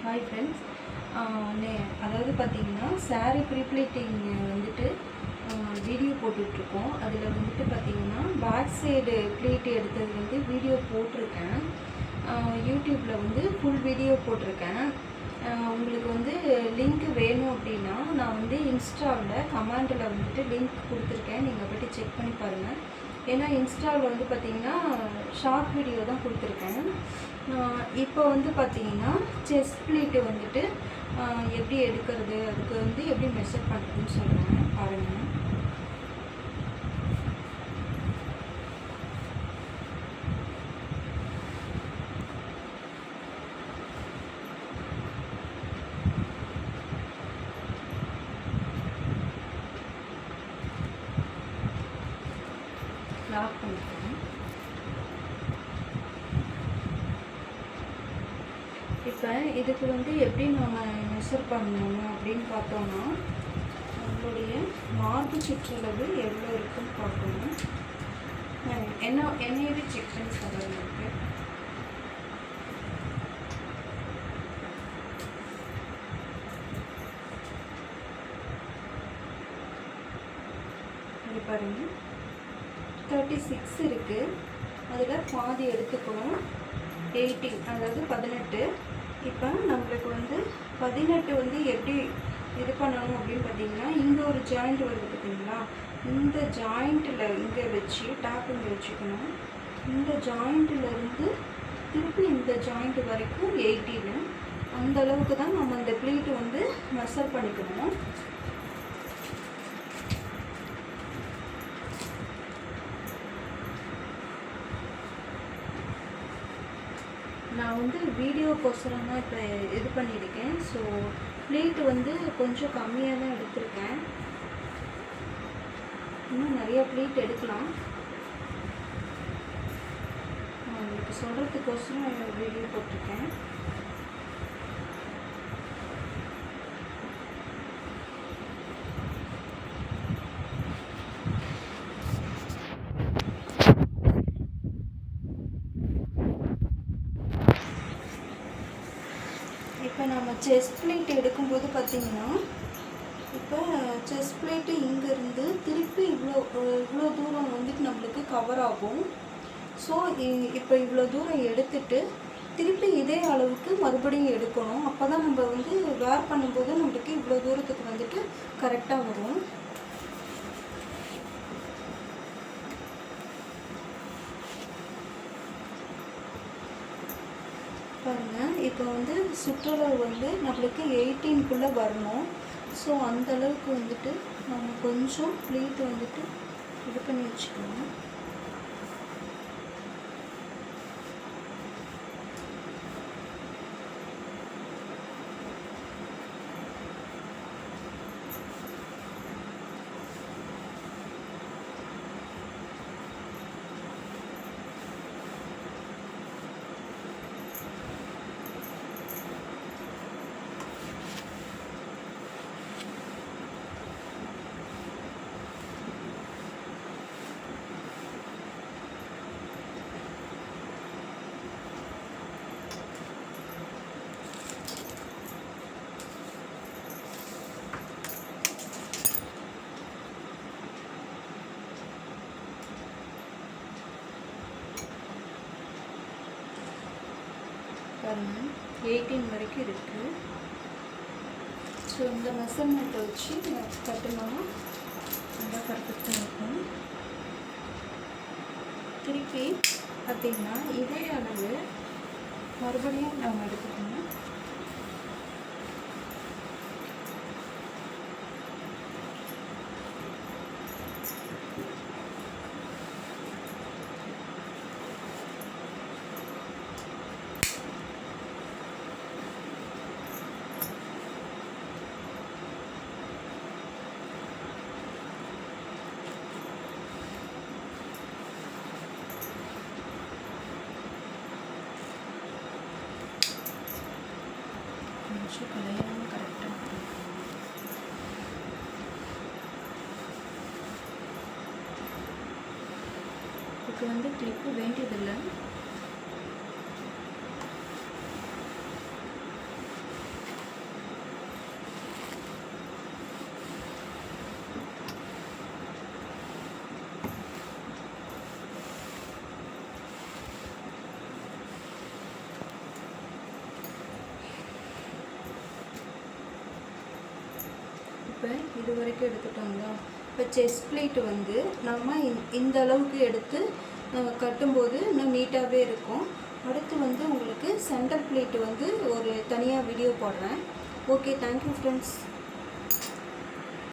Hi friends. அதாவது பார்த்தீங்கன்னா sari pre-pleating வந்துட்டு வீடியோ போட்டுட்ருக்கோம். அதில் வந்துட்டு பார்த்தீங்கன்னா பேக் சைடு ப்ளீட் எடுத்தது வந்து வீடியோ போட்டிருக்கேன். யூடியூப்பில் வந்து ஃபுல் வீடியோ போட்டிருக்கேன். உங்களுக்கு வந்து லிங்க் வேணும் அப்படின்னா நான் வந்து இன்ஸ்டாவில் கமெண்டில் வந்துட்டு லிங்க் கொடுத்துருக்கேன். நீங்கள் போய்ட்டு செக் பண்ணி பாருங்கள். ஏன்னா இன்ஸ்டாவில் வந்து பார்த்திங்கன்னா ஷார்ட் வீடியோ தான் கொடுத்துருக்கேன். இப்போ வந்து பார்த்திங்கன்னா செஸ்ட் ப்ளீட்டு வந்துட்டு எப்படி எடுக்கிறது, அதுக்கு வந்து எப்படி மெஷர் பண்ணுறதுன்னு சொல்கிறேன் பாருங்கள். லாக் பண்ணிக்கிறேன். இப்போ இதுக்கு வந்து எப்படி நம்ம மெஷர் பண்ணணும் அப்படின்னு பார்த்தோம்னா நம்மளுடைய மார்பு சுற்றளவு எவ்வளோ இருக்குன்னு பார்க்கணும். என்னையவே செக் பண்ணி சொல்கிறேன். இது பாருங்கள் 36 இருக்குது. அதில் பாதி எடுத்துக்கணும். 18 அதாவது 18. இப்போ நம்மளுக்கு வந்து 18 வந்து எப்படி இது பண்ணணும் அப்படின்னு பார்த்தீங்கன்னா இங்கே ஒரு ஜாயிண்ட் வருது பார்த்தீங்களா, இந்த ஜாயிண்ட்டில் இங்கே வச்சு டாப் இங்கே வச்சுக்கணும். இந்த ஜாயிண்ட்டிலேருந்து திருப்பி இந்த ஜாயிண்ட் வரைக்கும் 18. அந்த அளவுக்கு தான் நம்ம இந்த ப்ளீட்டு வந்து மெஷர் பண்ணிக்கணும். நான் வந்து வீடியோக்கோசரம் தான் இப்போ இது பண்ணியிருக்கேன். ஸோ ப்ளீட்டு வந்து கொஞ்சம் கம்மியாக தான் எடுத்திருக்கேன். இன்னும் நிறைய ப்ளீட் எடுக்கலாம். நான் உங்களுக்கு சொல்கிறதுக்கோசரம் வீடியோ போட்டிருக்கேன். இப்போ நம்ம செஸ்ட் ப்ளீட் எடுக்கும்போது பார்த்திங்கன்னா இப்போ செஸ்ட் ப்ளீட்டு இங்கேருந்து திருப்பி இவ்வளோ தூரம் வந்துட்டு நம்மளுக்கு கவர் ஆகும். ஸோ இப்போ இவ்வளோ தூரம் எடுத்துட்டு திருப்பி இதே அளவுக்கு மறுபடியும் எடுக்கணும். அப்போ தான் நம்ம வந்து வேர் பண்ணும்போது நம்மளுக்கு இவ்வளோ தூரத்துக்கு வந்துட்டு கரெக்டாக வரும். பாருங்கள், இப்போ வந்து சுற்றளவு வந்து நம்மளுக்கு 18க்குள்ளே வரணும். ஸோ அந்தளவுக்கு வந்துட்டு நம்ம கொஞ்சம் ப்ளீட் வந்துட்டு இது பண்ணி வச்சுக்கணும். பாருங்கள் 18 வரைக்கும் இருக்குது. ஸோ இந்த மெஷர்மெண்ட்டை வச்சு கட்டணும்னா நல்லா பர்ஃபெக்டாக இருக்கும். திருப்பி பார்த்திங்கன்னா இதே அளவு மறுபடியும் நம்ம எடுத்துக்கணும். கொஞ்சம் கலையாமல் கரெக்டாக இதுக்கு வந்து கிளிப்பு வேண்டியதில்லை. இப்போ இது வரைக்கும் எடுத்துட்டோங்களா. இப்போ செஸ்ட் ப்ளீட் வந்து நம்ம இந்த அளவுக்கு எடுத்து கட்டும்போது இன்னும் நீட்டாகவே இருக்கும். அடுத்து வந்து உங்களுக்கு சென்டர் ப்ளீட் வந்து ஒரு தனியாக வீடியோ போடுறேன். Okay, thank you friends.